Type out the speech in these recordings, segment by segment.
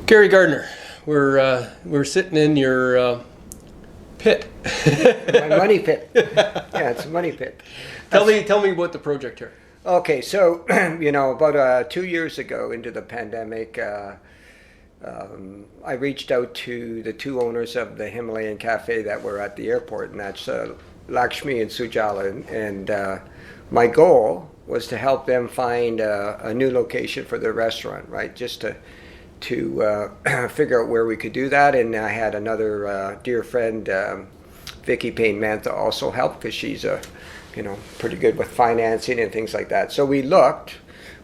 Gary Gardiner, we're sitting in your pit. My money pit. Yeah, it's a money pit. Tell me about the project here. Okay, so about 2 years ago into the pandemic, I reached out to the two owners of the Himalayan Cafe that were at the airport, and that's Lakshmi and Sujala. And my goal was to help them find a new location for their restaurant, right? Just to figure out where we could do that. And I had another dear friend, Vicky Payne-Mantha, also help because she's pretty good with financing and things like that. So we looked.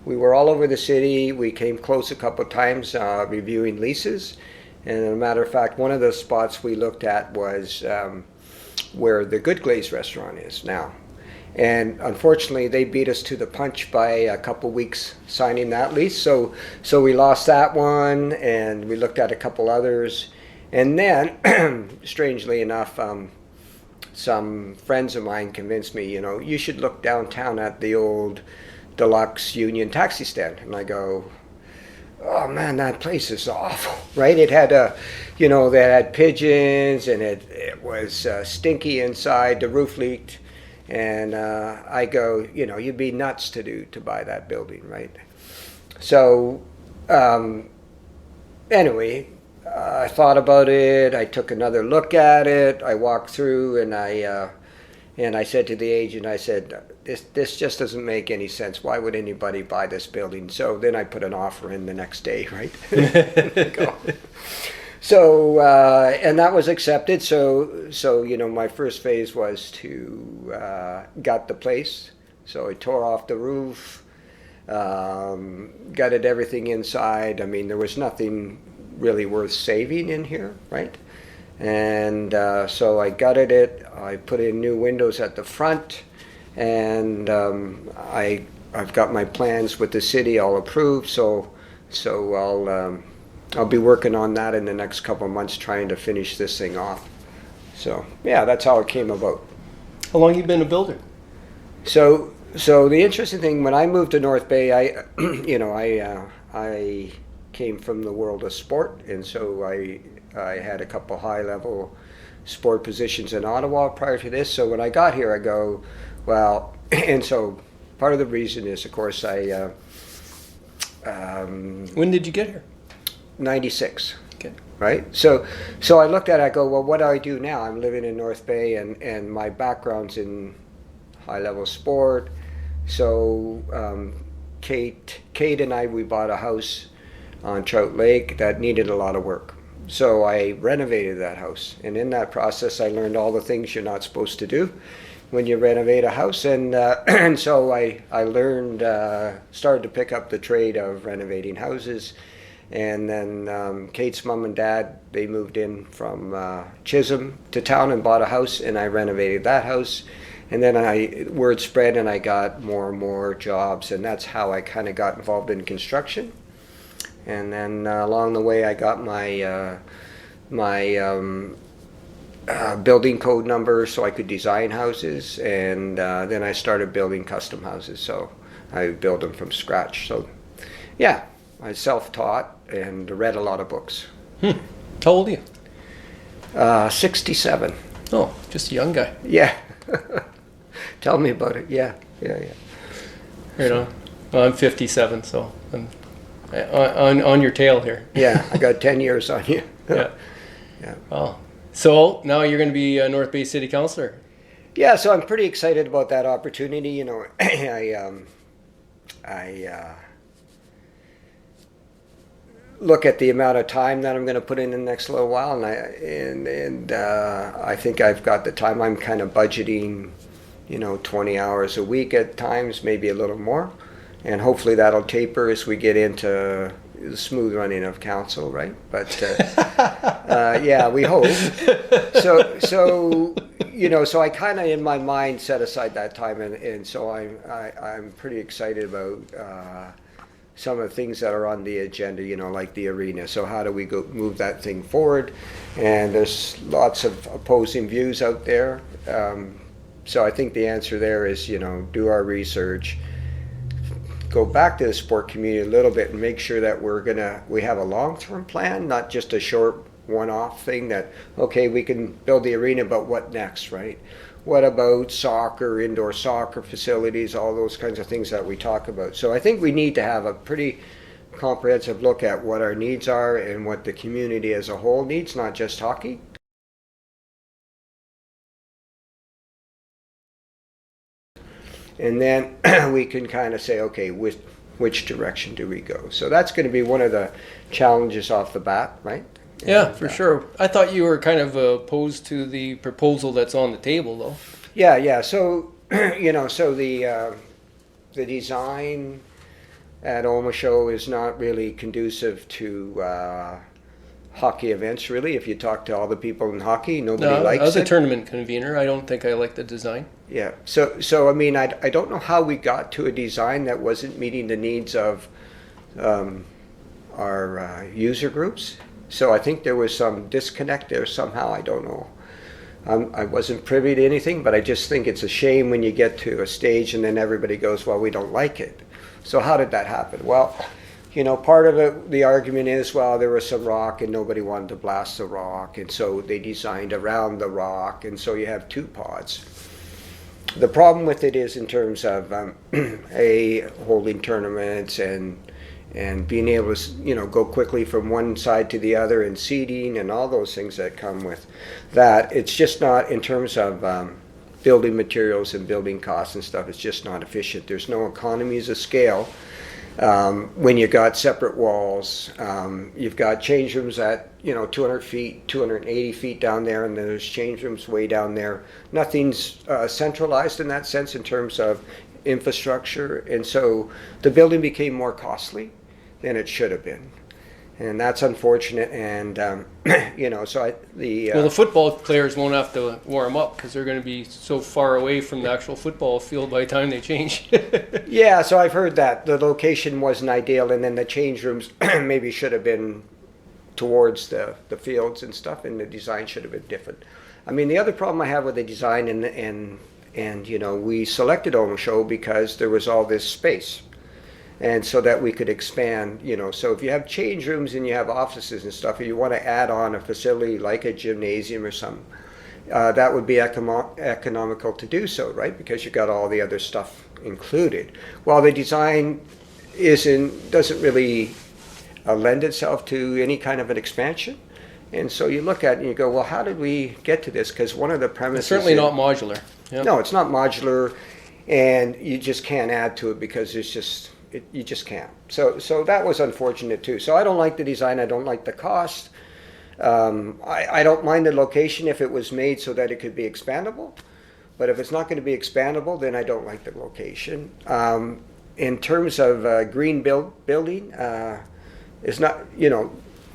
We were all over the city. We came close a couple of times reviewing leases. And as a matter of fact, one of the spots we looked at was where the Good Glaze restaurant is now. And unfortunately, they beat us to the punch by a couple weeks signing that lease. So we lost that one, and we looked at a couple others. And then, strangely enough, some friends of mine convinced me, you should look downtown at the old Deluxe Union taxi stand. And I go, oh man, that place is awful, right? It had they had pigeons, and it was stinky inside. The roof leaked. And I go, you'd be nuts to buy that building, right? So anyway, I thought about it. I took another look at it. I walked through, and I said to the agent, I said, this just doesn't make any sense. Why would anybody buy this building? So then I put an offer in the next day, right? So, and that was accepted. So my first phase was to gut the place. So I tore off the roof, gutted everything inside. I mean, there was nothing really worth saving in here, right? And so I gutted it. I put in new windows at the front, and I've got my plans with the city all approved. So I'll be working on that in the next couple of months, trying to finish this thing off. So yeah, that's how it came about. How long you been a builder? So the interesting thing, when I moved to North Bay, I came from the world of sport, and so I had a couple high-level sport positions in Ottawa prior to this. So when I got here, I go, well, and so part of the reason is, of course, when did you get here? 96. Okay. Right? So I looked at it, I go, well, what do I do now? I'm living in North Bay, and my background's in high-level sport. So Kate and I, we bought a house on Trout Lake that needed a lot of work. So I renovated that house. And in that process, I learned all the things you're not supposed to do when you renovate a house. And so I learned, started to pick up the trade of renovating houses. And then Kate's mom and dad, they moved in from Chisholm to town and bought a house, and I renovated that house. And then word spread, and I got more and more jobs, and that's how I kind of got involved in construction. And then along the way, I got my building code number so I could design houses, and then I started building custom houses. So I build them from scratch. So yeah. I self-taught and read a lot of books. How old are you? 67. Oh, just a young guy. Yeah. Tell me about it. Yeah. Right on. Well, I'm 57, so I'm on your tail here. Yeah, I got 10 years on you. Yeah. Yeah. Oh, so now you're going to be a North Bay City Councillor. Yeah, so I'm pretty excited about that opportunity. I look at the amount of time that I'm going to put in the next little while, and I think I've got the time. I'm kind of budgeting, 20 hours a week at times, maybe a little more, and hopefully that'll taper as we get into the smooth running of council, right? But yeah, we hope. So I kind of in my mind set aside that time, and so I'm pretty excited about some of the things that are on the agenda, like the arena. So how do we move that thing forward? And there's lots of opposing views out there. So I think the answer there is, do our research, go back to the sport community a little bit and make sure that we have a long-term plan, not just a short one-off thing that, okay, we can build the arena, but what next, right? What about soccer, indoor soccer facilities, all those kinds of things that we talk about. So I think we need to have a pretty comprehensive look at what our needs are and what the community as a whole needs, not just hockey. And then we can kind of say, okay, which direction do we go? So that's going to be one of the challenges off the bat, right? Yeah, for sure. I thought you were kind of opposed to the proposal that's on the table, though. Yeah. So, so the design at Oma Show is not really conducive to hockey events, really. If you talk to all the people in hockey, nobody likes it. As a tournament convener, I don't think I like the design. Yeah. So I mean, I don't know how we got to a design that wasn't meeting the needs of our user groups. So I think there was some disconnect there somehow. I don't know. I wasn't privy to anything, but I just think it's a shame when you get to a stage and then everybody goes, well, we don't like it. So how did that happen? Well, part of it, the argument is, well, there was some rock and nobody wanted to blast the rock, and so they designed around the rock, and so you have two pods. The problem with it is in terms of holding tournaments and being able to go quickly from one side to the other, and seating and all those things that come with that. It's just not, in terms of building materials and building costs and stuff, it's just not efficient. There's no economies of scale. When you got separate walls, you've got change rooms at 200 feet, 280 feet down there, and there's change rooms way down there. Nothing's centralized in that sense in terms of infrastructure, and so the building became more costly than it should have been, and that's unfortunate. And so the football players won't have to warm up because they're going to be so far away from the actual football field by the time they change. Yeah, so I've heard that the location wasn't ideal, and then the change rooms maybe should have been towards the fields and stuff, and the design should have been different. I mean, the other problem I have with the design, and we selected Oma Show because there was all this space, and so that we could expand. So if you have change rooms and you have offices and stuff, and you want to add on a facility like a gymnasium or something, that would be economical to do so, right? Because you got all the other stuff included. While the design doesn't really lend itself to any kind of an expansion. And so you look at it and you go, well, how did we get to this? Because one of the premises... It's certainly not modular. Yep. No, it's not modular, and you just can't add to it because you just can't. So that was unfortunate too. So I don't like the design. I don't like the cost. I don't mind the location if it was made so that it could be expandable. But if it's not going to be expandable, then I don't like the location. In terms of green building, it's not,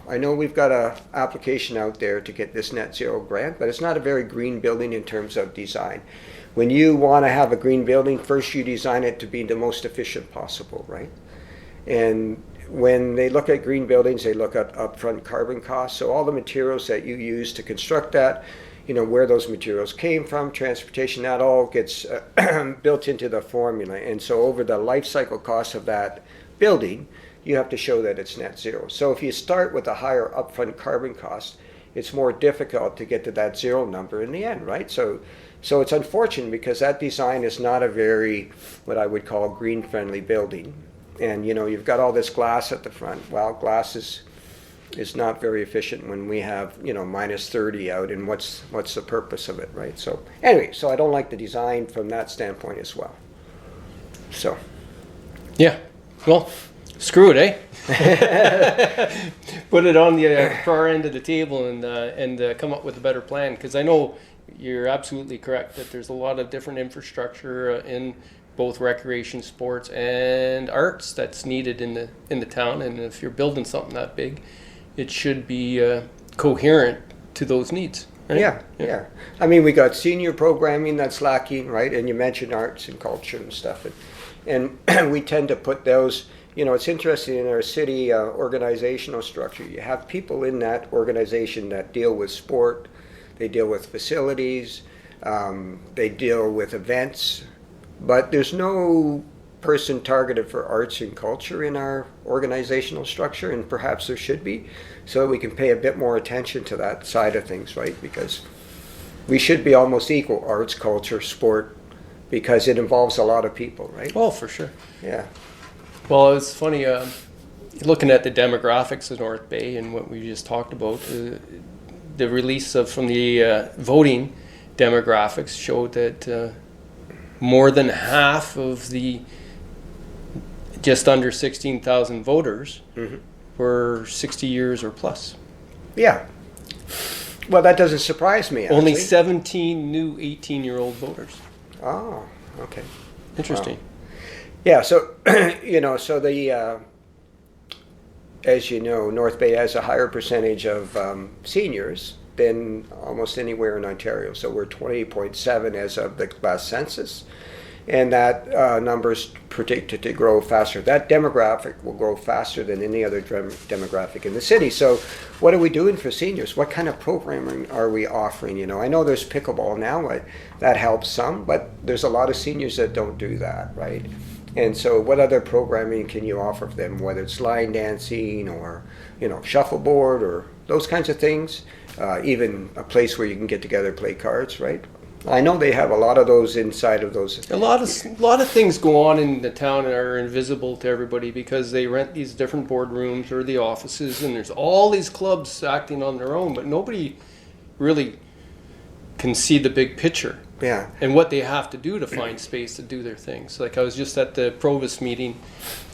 I know we've got an application out there to get this net zero grant, but it's not a very green building in terms of design. When you want to have a green building, first you design it to be the most efficient possible, right? And when they look at green buildings, they look at upfront carbon costs. So all the materials that you use to construct that, where those materials came from, transportation, that all gets built into the formula. And so over the life cycle cost of that building, you have to show that it's net zero. So if you start with a higher upfront carbon cost, it's more difficult to get to that zero number in the end, right? So it's unfortunate because that design is not a very, what I would call, green-friendly building. And you've got all this glass at the front. Well, glass is not very efficient when we have minus 30 out, and what's the purpose of it, right? So anyway, so I don't like the design from that standpoint as well. So yeah, well, screw it, eh? Put it on the far end of the table and come up with a better plan, because I know you're absolutely correct that there's a lot of different infrastructure in both recreation, sports, and arts that's needed in the town. And if you're building something that big, it should be coherent to those needs. Right? Yeah. I mean, we got senior programming that's lacking, right? And you mentioned arts and culture and stuff, and we tend to put those. It's interesting in our city organizational structure. You have people in that organization that deal with sport, they deal with facilities, they deal with events. But there's no person targeted for arts and culture in our organizational structure, and perhaps there should be, so that we can pay a bit more attention to that side of things, right? Because we should be almost equal, arts, culture, sport, because it involves a lot of people, right? Oh, for sure. Yeah. Well, it's funny, looking at the demographics of North Bay and what we just talked about, the release from the voting demographics showed that more than half of the just under 16,000 voters were 60 years or plus. Yeah. Well, that doesn't surprise me, actually. Only 17 new 18-year-old voters. Oh, okay. Interesting. Wow. Yeah, so, so the, as you know, North Bay has a higher percentage of seniors than almost anywhere in Ontario. So we're 20.7 as of the last census. And that number is predicted to grow faster. That demographic will grow faster than any other demographic in the city. So what are we doing for seniors? What kind of programming are we offering? I know there's pickleball now. That helps some, but there's a lot of seniors that don't do that, right? And so what other programming can you offer for them, whether it's line dancing or, shuffleboard or those kinds of things? Even a place where you can get together, play cards, right? I know they have a lot of those inside of those. A lot of things go on in the town that are invisible to everybody because they rent these different boardrooms or the offices, and there's all these clubs acting on their own, but nobody really can see the big picture. Yeah. And what they have to do to find space to do their things. Like I was just at the Provost meeting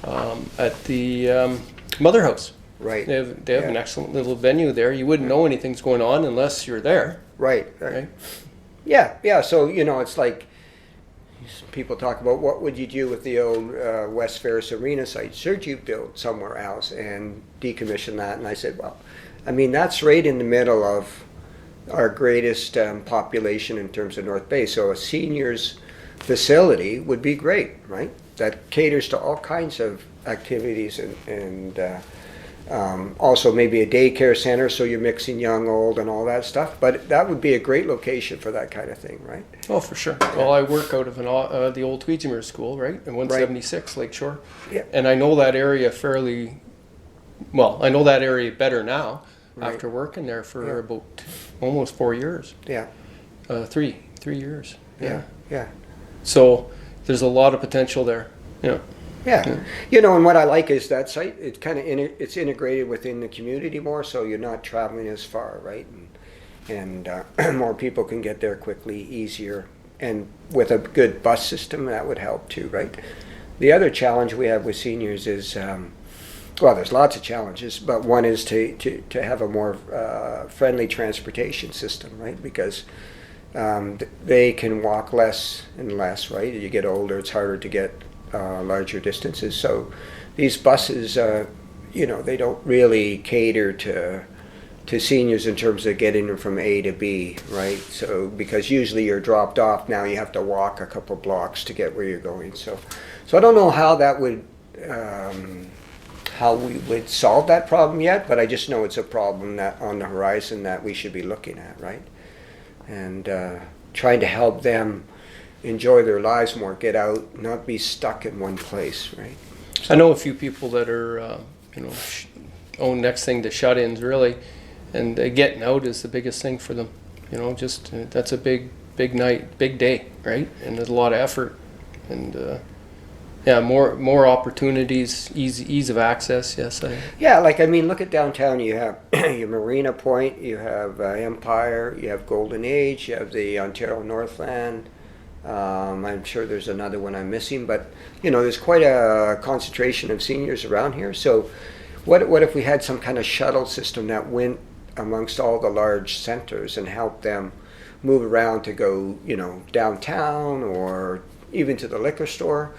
at the Mother House. Right. They have an excellent little venue there. You wouldn't know anything's going on unless you're there. Right. Yeah. So, it's like people talk about what would you do with the old West Ferris Arena site? Should you build somewhere else and decommission that? And I said, well, that's right in the middle of our greatest population in terms of North Bay. So a seniors facility would be great, right? That caters to all kinds of activities and also maybe a daycare center, so you're mixing young, old, and all that stuff. But that would be a great location for that kind of thing, right? Oh, for sure. Well, I work out of the old Tweedsmuir School, right, in 176 Lakeshore. Yeah. And I know that area I know that area better now after working there for about almost 4 years. Yeah. 3 years. Yeah. So there's a lot of potential there. Yeah. Yeah. And what I like is that site, it's kind of it's integrated within the community more, so you're not traveling as far, right? And more people can get there quickly, easier, and with a good bus system, that would help too, right? The other challenge we have with seniors is, there's lots of challenges, but one is to have a more friendly transportation system, right? Because they can walk less and less, right? As you get older, it's harder to get larger distances. So these buses, they don't really cater to seniors in terms of getting them from A to B, right? So because usually you're dropped off, now you have to walk a couple blocks to get where you're going. So I don't know how that would how we would solve that problem yet, but I just know it's a problem that on the horizon that we should be looking at, right? And trying to help them enjoy their lives more, get out, not be stuck in one place, right? So, I know a few people that are, own next thing to shut-ins really, and getting out is the biggest thing for them. That's a big night, big day, right? And there's a lot of effort, and more opportunities, ease of access. Yes. Look at downtown. You have your Marina Point, you have Empire, you have Golden Age, you have the Ontario Northland. I'm sure there's another one I'm missing, but there's quite a concentration of seniors around here. So what if we had some kind of shuttle system that went amongst all the large centers and helped them move around to go, downtown or even to the liquor store,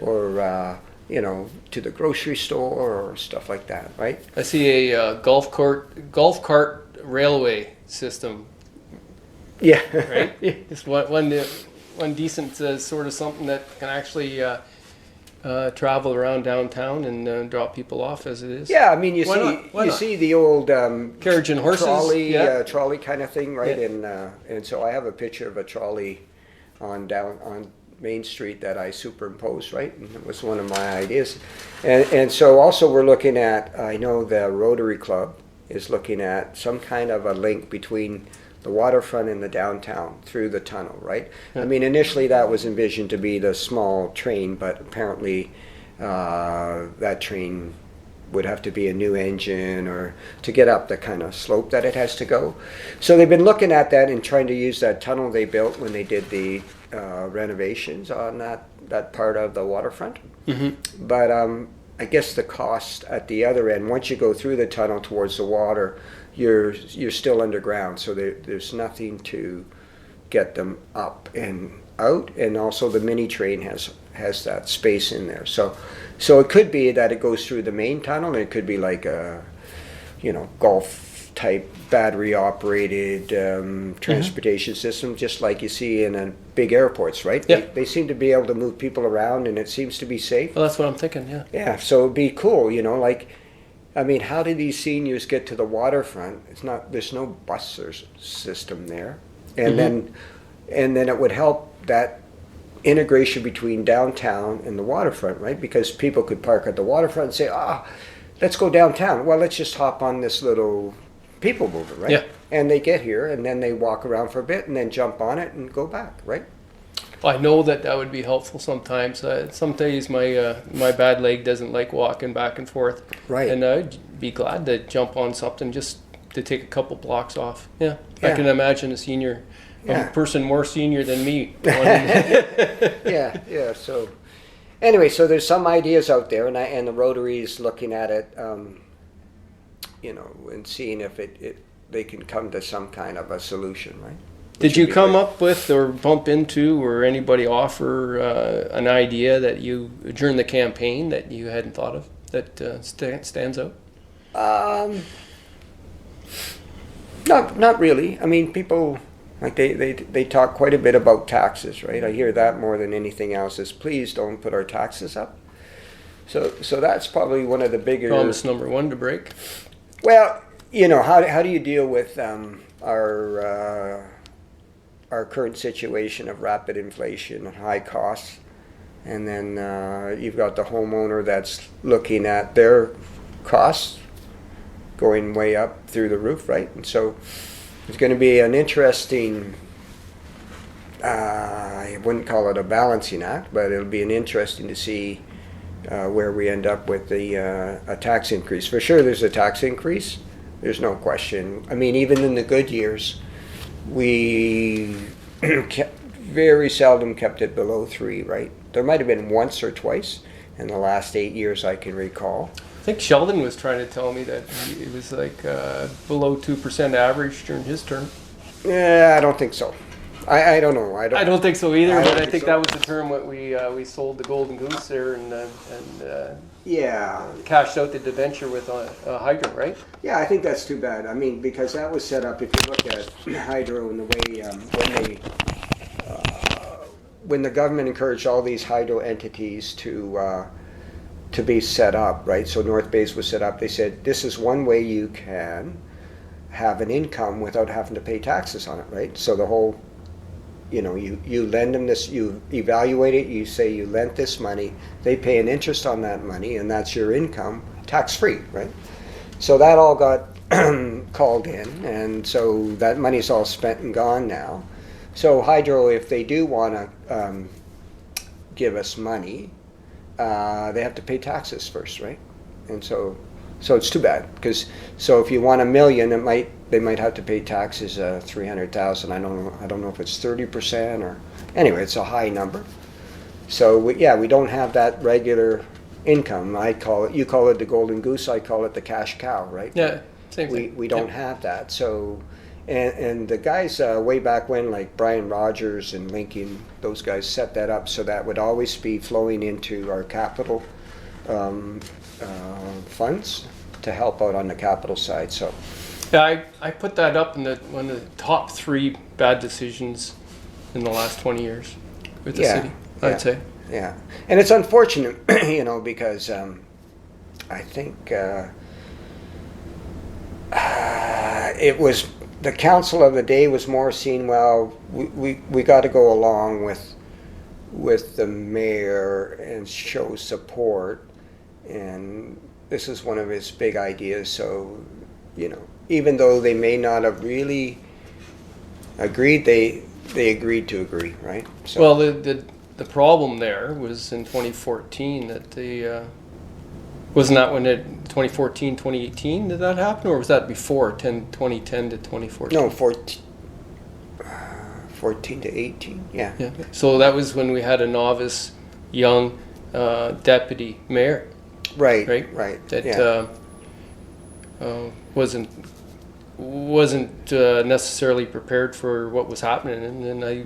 or to the grocery store or stuff like that, right? I see a golf cart railway system. Yeah, right. Just one decent sort of something that can actually travel around downtown and drop people off as it is. Yeah, you see the old carriage and horses trolley kind of thing, right? Yeah. And so I have a picture of a trolley on Main Street that I superimposed, right? And it was one of my ideas. And so also we're looking at, I know the Rotary Club is looking at some kind of a link between the waterfront and the downtown through the tunnel, right? I mean, initially that was envisioned to be the small train, but apparently that train would have to be a new engine or to get up the kind of slope that it has to go. So they've been looking at that and trying to use that tunnel they built when they did the renovations on that part of the waterfront. Mm-hmm. But I guess the cost at the other end, once you go through the tunnel towards the water, you're still underground, so there's nothing to get them up and out, and also the mini train has that space in there. So it could be that it goes through the main tunnel, and it could be like a golf type battery operated transportation system, just like you see in big airports, right? Yeah. They seem to be able to move people around, and it seems to be safe. Well, that's what I'm thinking. Yeah. Yeah, so it'd be cool, I mean, how do these seniors get to the waterfront? There's no bus system there. And then it would help that integration between downtown and the waterfront, right? Because people could park at the waterfront and say, let's go downtown. Well, let's just hop on this little people mover, right? Yeah. And they get here and then they walk around for a bit and then jump on it and go back, right? I know that would be helpful sometimes. Some days my bad leg doesn't like walking back and forth. Right. And I'd be glad to jump on something just to take a couple blocks off. Yeah. Yeah. I can imagine a person more senior than me. Yeah. So anyway, so there's some ideas out there, and the Rotary's looking at it, and seeing if they can come to some kind of a solution, right? Did you come up with or bump into or anybody offer an idea that you, during the campaign, that you hadn't thought of that stands out? Not really. I mean, people, like they talk quite a bit about taxes, right? I hear that more than anything else is, please don't put our taxes up. So that's probably one of the bigger... Promise number one to break. Well, how do you deal with our current situation of rapid inflation and high costs, and then you've got the homeowner that's looking at their costs going way up through the roof, right? And so it's going to be an interesting, I wouldn't call it a balancing act, but it'll be interesting to see where we end up with a tax increase. For sure there's a tax increase, there's no question. I mean, even in the good years, we very seldom kept it below 3, right? There might have been once or twice in the last 8 years I can recall. I think Sheldon was trying to tell me that it was like below 2% average during his term. Yeah, I don't think so. I don't know. I don't think so either, but I think so. that was the term what we sold the Golden Goose there and Yeah. cashed out the debenture with a Hydro, right? Yeah, I think that's too bad. I mean, because that was set up, if you look at Hydro and the way when the government encouraged all these Hydro entities to be set up, right? So North Base was set up. They said, this is one way you can have an income without having to pay taxes on it, right? So the whole, you lend them this, you evaluate it, you say you lent this money, they pay an interest on that money, and that's your income, tax-free, right? So that all got called in, and so that money's all spent and gone now. So Hydro, if they do want to give us money, they have to pay taxes first, right? And so it's too bad, because if you want $1 million, they might have to pay taxes $300,000. I don't know if it's 30% or anyway, it's a high number. So we don't have that regular income. You call it the golden goose, I call it the cash cow, right? Yeah, same thing. We don't have that. So and the guys way back when, like Brian Rogers and Lincoln, those guys set that up so that would always be flowing into our capital funds to help out on the capital side. So yeah, I put that up in one of the top 3 bad decisions in the last 20 years with the city, I'd say. Yeah, and it's unfortunate, because I think it was the council of the day was more seen, well, we got to go along with with the mayor and show support. And this is one of his big ideas. So, even though they may not have really agreed, they agreed to agree, right? So, Well, the problem there was in 2014 that wasn't that when 2014, 2018 did that happen, or was that before 2010 to 2014? no, 14 to 18, yeah. Yeah. So that was when we had a novice, young deputy mayor. Right. That yeah. wasn't necessarily prepared for what was happening, and then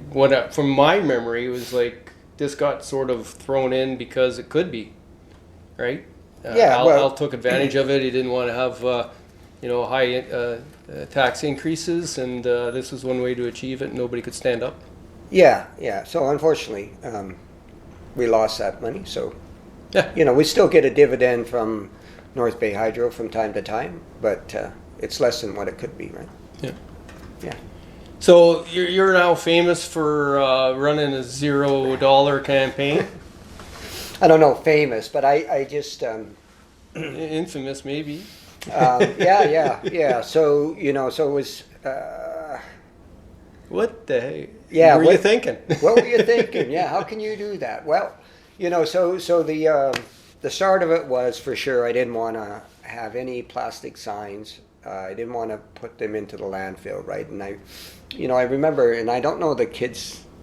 from my memory, it was like this got sort of thrown in because it could be, right? Al took advantage of it. He didn't want to have high tax increases, and this was one way to achieve it, and nobody could stand up. Yeah. So unfortunately, we lost that money. So, Yeah. we still get a dividend from North Bay Hydro from time to time, but it's less than what it could be, right? Yeah. So you're now famous for running a $0 campaign. I don't know, famous, but I just Infamous, maybe. yeah. So so it was. What the heck? Yeah, What were you thinking? What were you thinking? Yeah, how can you do that? Well, so the start of it was, for sure, I didn't want to have any plastic signs. I didn't want to put them into the landfill, right? And I remember, and I don't know the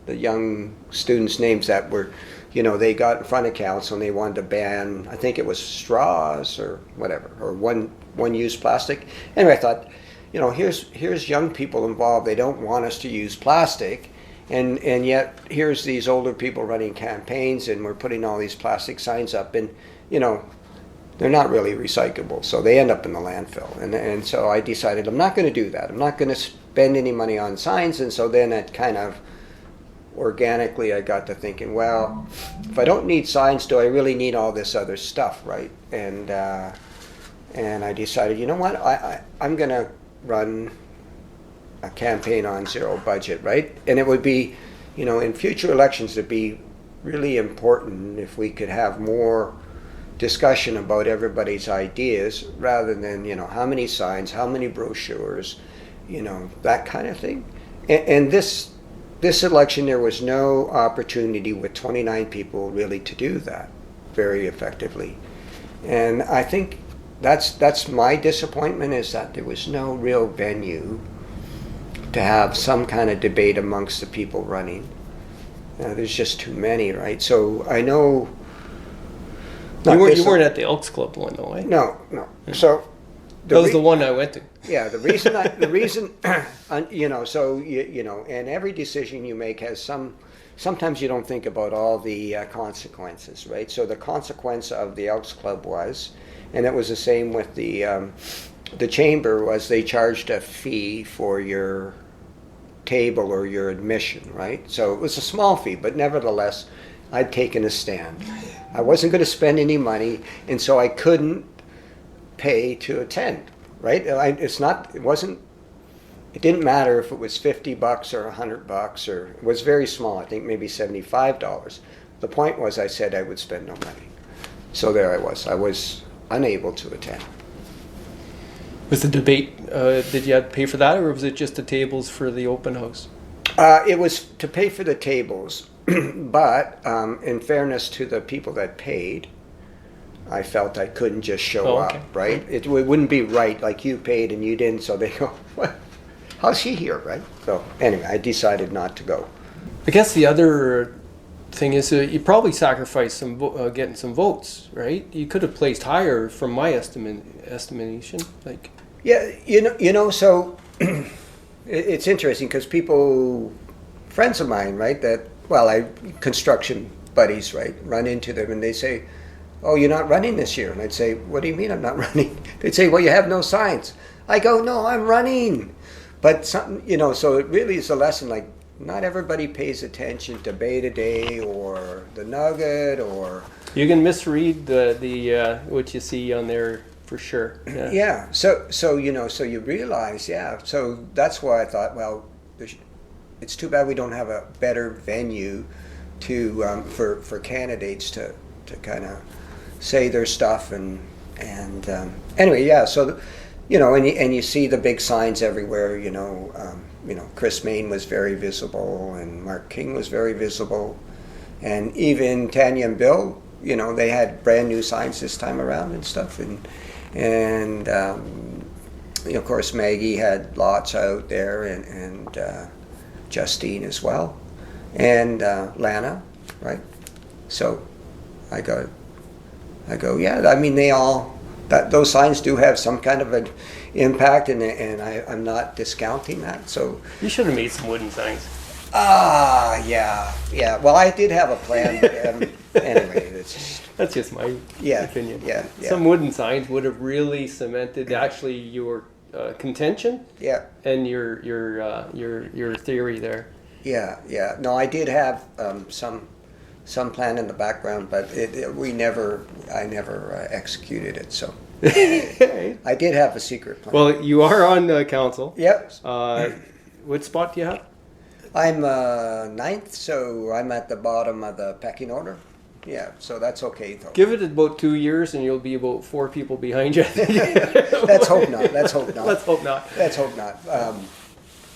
young students' names that were, they got in front of council and they wanted to ban, I think it was straws or whatever, or one-use plastic. Anyway, I thought, here's young people involved. They don't want us to use plastic. And yet here's these older people running campaigns, and we're putting all these plastic signs up, and they're not really recyclable, so they end up in the landfill. And so I decided I'm not going to do that. I'm not going to spend any money on signs. And so then it kind of organically I got to thinking, well, if I don't need signs, do I really need all this other stuff, right? And I decided, you know what, I'm going to run a campaign on zero budget, right? And it would be, in future elections, it'd be really important if we could have more discussion about everybody's ideas rather than, how many signs, how many brochures, that kind of thing. And this election, there was no opportunity with 29 people really to do that very effectively. And I think that's my disappointment, is that there was no real venue to have some kind of debate amongst the people running. There's just too many, right? So I know. You weren't at the Elks Club one, though, eh? No. So that was the one I went to. Yeah, the reason, and every decision you make has sometimes you don't think about all the consequences, right? So the consequence of the Elks Club was, and it was the same with the chamber, was they charged a fee for your table or your admission, right? So it was a small fee, but nevertheless, I'd taken a stand. I wasn't going to spend any money, and so I couldn't pay to attend, right? It didn't matter if it was $50 or $100, or it was very small. I think maybe $75. The point was, I said I would spend no money. So there I was unable to attend. Was the debate, did you have to pay for that, or was it just the tables for the open house? It was to pay for the tables, but in fairness to the people that paid, I felt I couldn't just show up, right? It wouldn't be right, like you paid and you didn't, so they go, what? How's she here, right? So anyway, I decided not to go. I guess the other thing is you probably sacrificed getting some votes, right? You could have placed higher, from my estimation. Like, yeah, so it's interesting because friends of mine, right, construction buddies, right, run into them and they say, "Oh, you're not running this year?" And I'd say, "What do you mean I'm not running?" They'd say, "Well, you have no signs." I go, "No, I'm running." But something, so it really is a lesson, like, not everybody pays attention to Beta Day or the Nugget or... You can misread the what you see on there for sure. Yeah. So you realize, so that's why I thought, well, it's too bad we don't have a better venue to for candidates to kind of say their stuff and anyway, yeah. So, and you see the big signs everywhere. Chris Main was very visible, and Mark King was very visible, and even Tanya and Bill. They had brand new signs this time around and stuff, and of course Maggie had lots out there, and Justine as well, and Lana, right? So I go, yeah. I mean, those signs do have some kind of an impact, and I'm not discounting that. So You should have made some wooden signs. Yeah. Well, I did have a plan, but anyway, That's just my opinion. Yeah. Some wooden signs would have really cemented actually your contention. Yeah. And your theory there. Yeah. No, I did have some plan in the background, but I never executed it. So I did have a secret plan. Well, you are on the council. Yep. What spot do you have? I'm ninth, so I'm at the bottom of the pecking order. Yeah, so that's okay though. Give it about 2 years, and you'll be about 4 people behind you. Let's hope not. Let's hope not.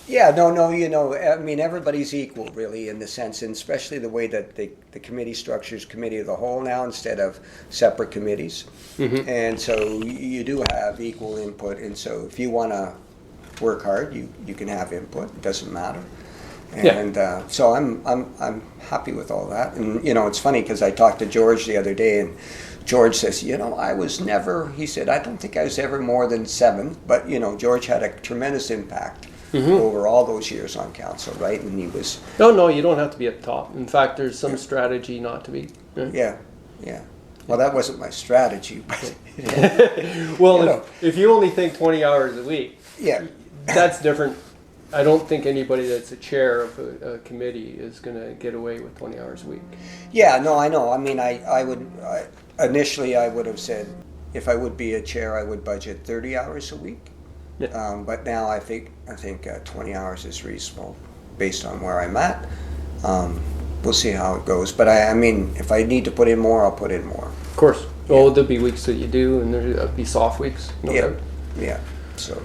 Yeah, no. I mean, everybody's equal, really, in the sense, and especially the way that the committee structures committee of the whole now instead of separate committees. Mm-hmm. And so you do have equal input, and so if you want to work hard, you can have input. It doesn't matter. And so I'm happy with all that. And it's funny because I talked to George the other day, and George says, I was never. He said, I don't think I was ever more than 7, but George had a tremendous impact. Mm-hmm. Over all those years on council, right? And he was... No, you don't have to be at the top. In fact, there's some strategy not to be. Right? Yeah. Well, that wasn't my strategy, but... Well, if you only think 20 hours a week, yeah, that's different. I don't think anybody that's a chair of a committee is going to get away with 20 hours a week. Yeah, no, I know. I mean, initially I would have said, if I would be a chair, I would budget 30 hours a week. Yeah. But now I think 20 hours is reasonable based on where I'm at. We'll see how it goes. But I mean, if I need to put in more, I'll put in more. Of course. Yeah. Oh, there'll be weeks that you do, and there'll be soft weeks. No doubt. Yeah. So.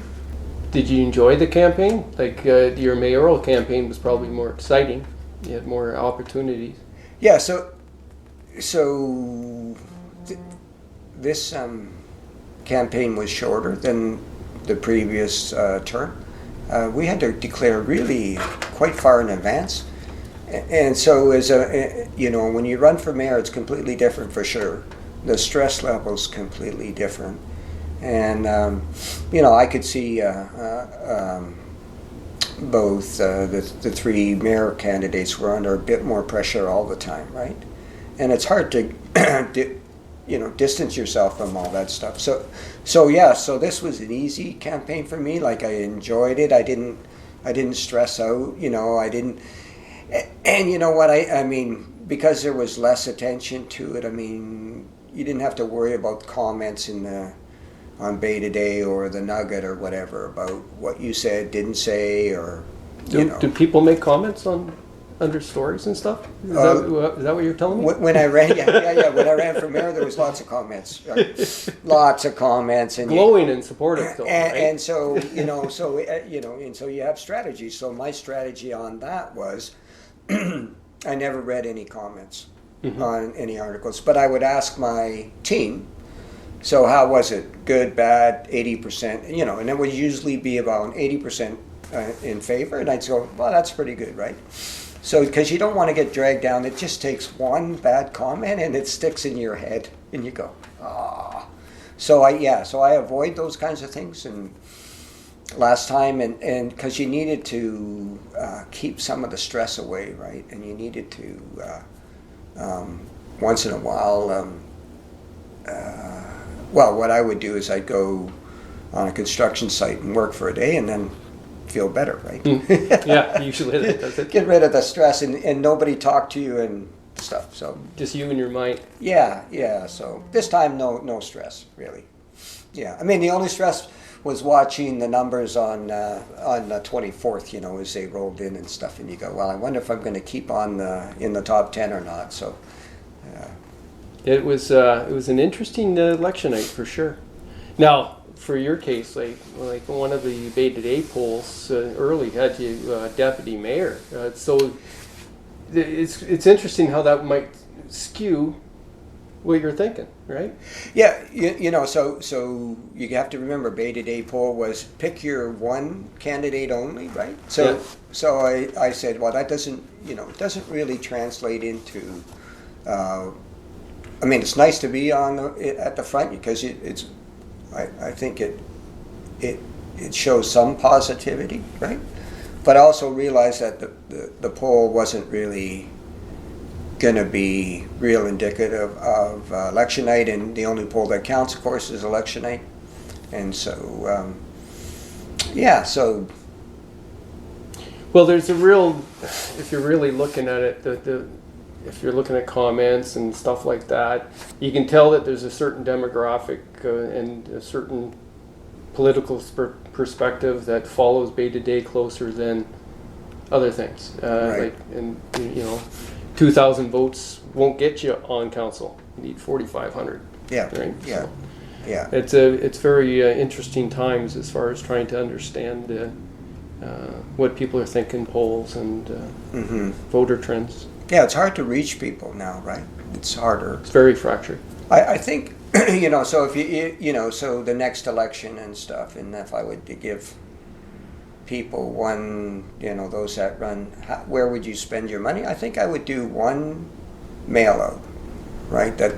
Did you enjoy the campaign? Like your mayoral campaign was probably more exciting. You had more opportunities. Yeah. So this campaign was shorter than the previous term. We had to declare really quite far in advance, and so as when you run for mayor, it's completely different for sure. The stress level's completely different, and I could see both the 3 mayor candidates were under a bit more pressure all the time, right? And it's hard to distance yourself from all that stuff. So this was an easy campaign for me. Like, I enjoyed it. I didn't stress out. I didn't. And you know what? I mean, because there was less attention to it. I mean, you didn't have to worry about comments on Bay Today or the Nugget or whatever about what you said, didn't say, or Do people make comments under stories and stuff? Is that what you're telling me? When I ran, when I ran for mayor, there was lots of comments, lots of comments, and glowing and supportive, though, right? And so and so you have strategies. So my strategy on that was, I never read any comments on any articles, but I would ask my team. So how was it? Good, bad, 80%, and it would usually be about 80% in favor, and I'd go, well, that's pretty good, right? So, because you don't want to get dragged down, it just takes one bad comment and it sticks in your head, and you go, ah. So I avoid those kinds of things. And last time, and because you needed to keep some of the stress away, right? And you needed to once in a while. Well, what I would do is I'd go on a construction site and work for a day, and then feel better, right? Yeah, usually that's it. Get rid of the stress, and nobody talk to you and stuff. So just you and your mind. Yeah. So this time, no stress really. Yeah, I mean the only stress was watching the numbers on the 24th, you know, as they rolled in and stuff, and you go, well, I wonder if I'm going to keep on in the top 10 or not. So It was an interesting election night for sure. Now, for your case, like one of the Bay Today polls early had you deputy mayor. So it's interesting how that might skew what you're thinking, right? yeah, you know, so you have to remember, Bay Today poll was pick your one candidate only, right? So Yeah. so I said, well, that doesn't, you know, it doesn't really translate into. I mean, it's nice to be at the front because it's. I think it shows some positivity, right? But I also realize that the poll wasn't really going to be real indicative of election night, and the only poll that counts, of course, is election night. And so, yeah, so. Well, there's a real, if you're really looking at it, if you're looking at comments and stuff like that, you can tell that there's a certain demographic and a certain political perspective that follows Bay Today closer than other things. Right. Like, and you know, 2,000 votes won't get you on council. You need 4,500. Yeah. Right. Yeah. So Yeah. it's very interesting times as far as trying to understand what people are thinking, polls and voter trends. Yeah, it's hard to reach people now, right? It's harder. It's very fractured. I think, you know, so if you know, so the next election and stuff, and if I would to give people one, you know, those that run, where would you spend your money? I think I would do one mail out, right? That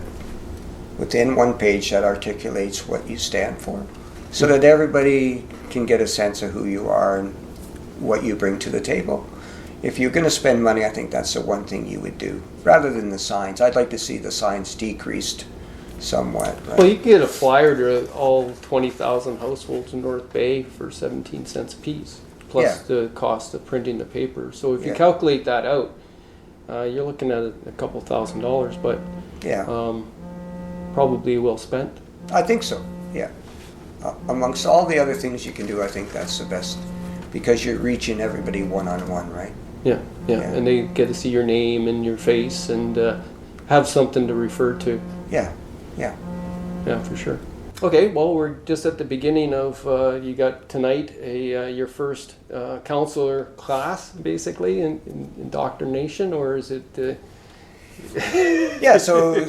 within one page that articulates what you stand for, so that everybody can get a sense of who you are and what you bring to the table. If you're going to spend money, I think that's the one thing you would do, rather than the signs. I'd like to see the signs decreased somewhat. Right? Well, you can get a flyer to all 20,000 households in North Bay for 17 cents a piece, plus the cost of printing the paper. So if you calculate that out, you're looking at a couple $1,000s, but probably well spent. I think so, yeah. Amongst all the other things you can do, I think that's the best, because you're reaching everybody one-on-one, right? Yeah, and they get to see your name and your face and have something to refer to. Yeah, for sure. Okay, well, we're just at the beginning of you got tonight your first counselor class, basically in indoctrination, or is it? Yeah, so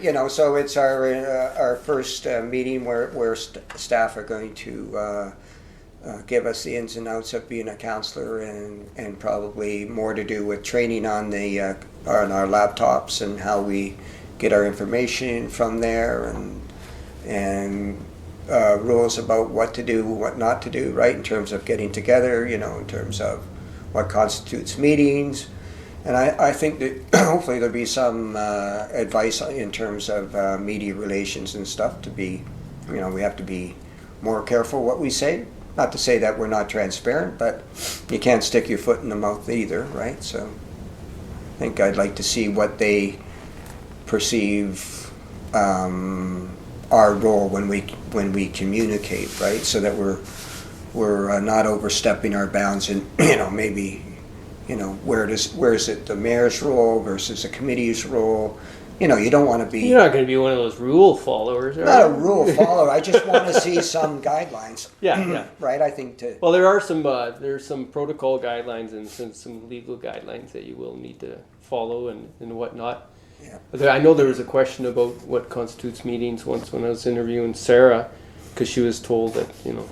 you know, so it's our first meeting where staff are going to. Give us the ins and outs of being a counselor, and probably more to do with training on our laptops and how we get our information from there, and rules about what to do, what not to do, right, in terms of getting together, you know, in terms of what constitutes meetings. And I think that hopefully there'll be some advice in terms of media relations and stuff to be, you know, we have to be more careful what we say. Not to say that we're not transparent, but you can't stick your foot in the mouth either, right? So I think I'd like to see what they perceive our role when we communicate, right? So that we're not overstepping our bounds, and you know, maybe, you know, where is it the mayor's role versus the committee's role? You know, you don't want to be. You're not going to be one of those rule followers, not a rule follower. I just want to see some guidelines. Yeah. Right. I think to. Well, there's some protocol guidelines and some legal guidelines that you will need to follow and whatnot. Yeah. I know there was a question about what constitutes meetings once when I was interviewing Sarah, because she was told that, you know,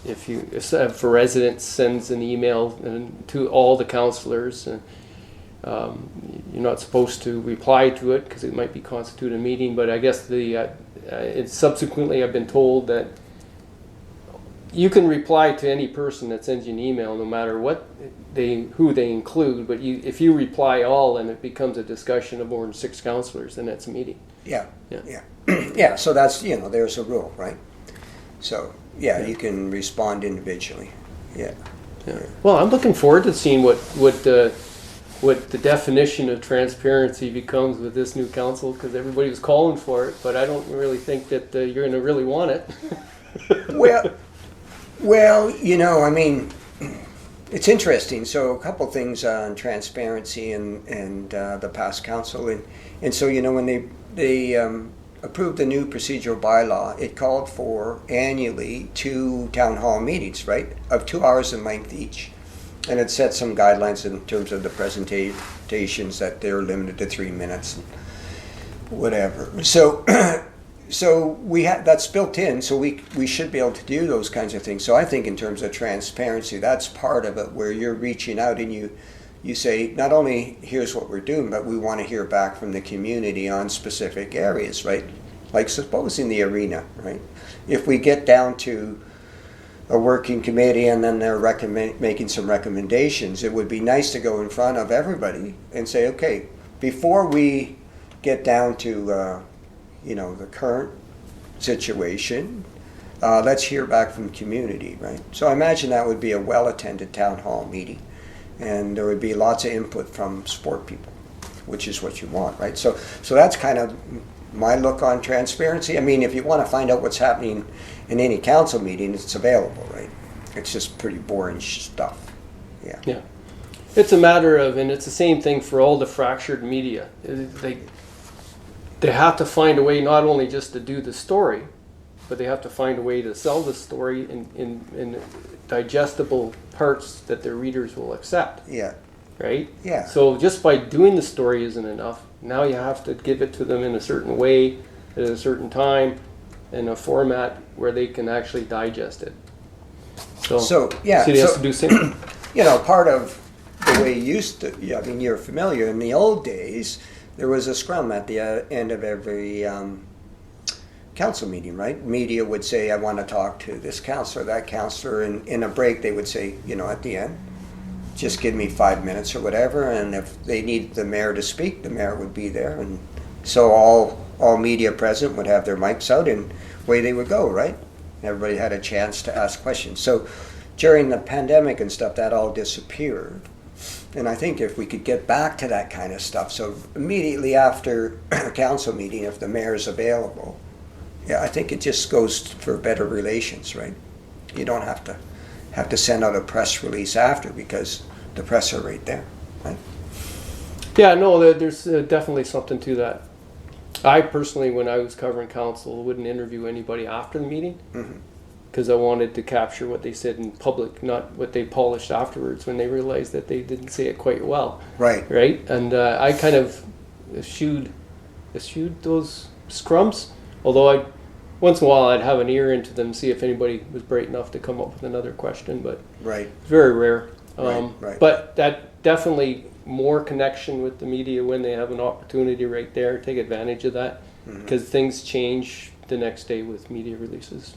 if a resident sends an email to all the councillors. You're not supposed to reply to it because it might be constitute a meeting, but I guess subsequently I've been told that you can reply to any person that sends you an email, no matter who they include. But if you reply all, and it becomes a discussion of more than 6 councillors, then that's a meeting. Yeah. Yeah. So that's, you know, there's a rule, right? So you can respond individually. Yeah. Well, I'm looking forward to seeing what the definition of transparency becomes with this new council, because everybody was calling for it, but I don't really think that you're going to really want it. Well, you know, I mean, it's interesting. So a couple things on transparency and the past council, and so you know when they approved the new procedural bylaw, it called for annually 2 town hall meetings, right, of 2 hours in length each, and it set some guidelines in terms of the presentations that they're limited to 3 minutes, and whatever. So. So that's built in, so we should be able to do those kinds of things. So I think in terms of transparency, that's part of it, where you're reaching out and you say, not only here's what we're doing, but we want to hear back from the community on specific areas, right? Like suppose in the arena, right? If we get down to a working committee and then they're making some recommendations, it would be nice to go in front of everybody and say, okay, before we get down to you know, the current situation, let's hear back from the community, right? So I imagine that would be a well-attended town hall meeting, and there would be lots of input from sport people, which is what you want, right? So that's kind of my look on transparency. I mean, if you want to find out what's happening in any council meeting, it's available, right? It's just pretty boring stuff. Yeah. Yeah. It's a matter of, and it's the same thing for all the fractured media. They have to find a way not only just to do the story, but they have to find a way to sell the story in digestible parts that their readers will accept. Yeah. Right? Yeah. So just by doing the story isn't enough. Now you have to give it to them in a certain way, at a certain time, in a format where they can actually digest it. So yeah. City has to do something. You know, part of the way you used to, yeah, I mean, you're familiar, in the old days, there was a scrum at the end of every council meeting, right? Media would say, I want to talk to this councillor, that councillor, and in a break they would say, you know, at the end, just give me 5 minutes or whatever, and if they need the mayor to speak, the mayor would be there, and so all media present would have their mics out, and away they would go, right? Everybody had a chance to ask questions. So during the pandemic and stuff, that all disappeared. And I think if we could get back to that kind of stuff, so immediately after a council meeting, if the mayor's available, yeah, I think it just goes for better relations, right? You don't have to send out a press release after, because the press are right there, right? Yeah, no, there's definitely something to that. I personally, when I was covering council, wouldn't interview anybody after the meeting. Mm-hmm. Because I wanted to capture what they said in public, not what they polished afterwards when they realized that they didn't say it quite well. Right. Right? And I kind of eschewed those scrums, although once in a while I'd have an ear into them, see if anybody was bright enough to come up with another question, but right. It's very rare. Right. But that definitely more connection with the media when they have an opportunity right there, take advantage of that, because things change the next day with media releases.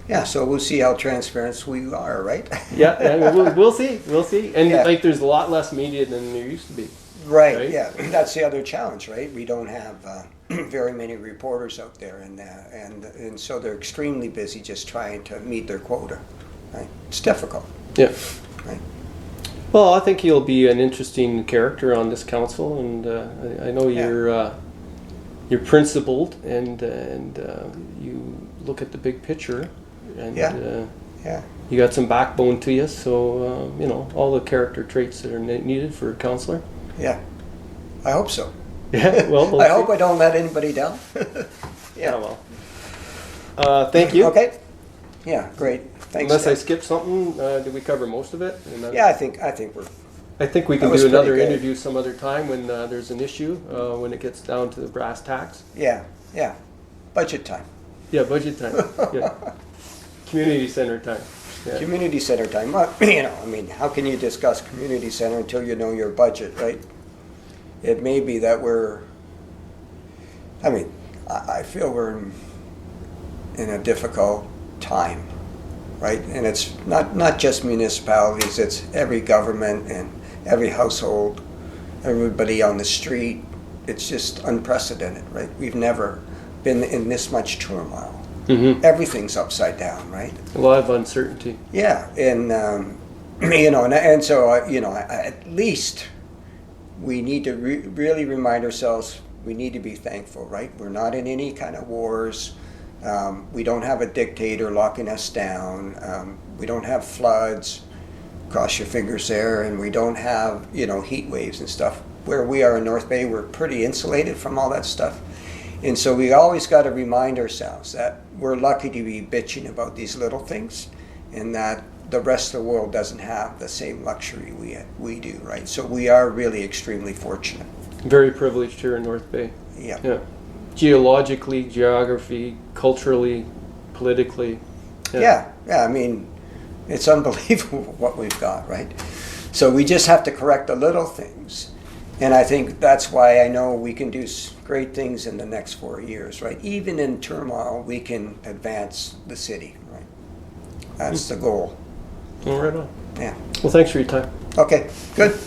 Yeah, so we'll see how transparent we are, right? Yeah, and we'll see. And like, there's a lot less media than there used to be. Right, yeah. That's the other challenge, right? We don't have very many reporters out there, and so they're extremely busy just trying to meet their quota, right? It's difficult. Yeah. Right. Well, I think he'll be an interesting character on this council, and I know you're principled, and you look at the big picture, and you got some backbone to you, so you know, all the character traits that are needed for a councillor. Yeah, I hope so. Yeah, well, I hope I don't let anybody down. Yeah, well. Thank you. Okay. Yeah, great. Thanks. Unless I skipped something, did we cover most of it? Yeah, I think we're. I think we can do another interview some other time when there's an issue, when it gets down to the brass tacks. Yeah. Budget time. Yeah, budget time. Yeah. Community center time. Yeah. Community center time. You know, I mean, how can you discuss community center until you know your budget, right? It may be that I feel we're in a difficult time, right? And it's not just municipalities, it's every government and every household, everybody on the street. It's just unprecedented, right? We've never been in this much turmoil. Mm-hmm. Everything's upside down, right? A lot of uncertainty. Yeah, and you know, and so you know, at least we need to really remind ourselves we need to be thankful, right? We're not in any kind of wars. We don't have a dictator locking us down. We don't have floods, cross your fingers there, and we don't have, heat waves and stuff. Where we are in North Bay, we're pretty insulated from all that stuff. And so we always got to remind ourselves that we're lucky to be bitching about these little things, and that the rest of the world doesn't have the same luxury we do, right? So we are really extremely fortunate. Very privileged here in North Bay. Yeah. Geologically, geography, culturally, politically. Yeah. I mean, it's unbelievable what we've got, right? So we just have to correct the little things. And I think that's why I know we can do great things in the next 4 years, right? Even in turmoil, we can advance the city, right? That's the goal. Well, right on. Yeah. Well, thanks for your time. Okay, good.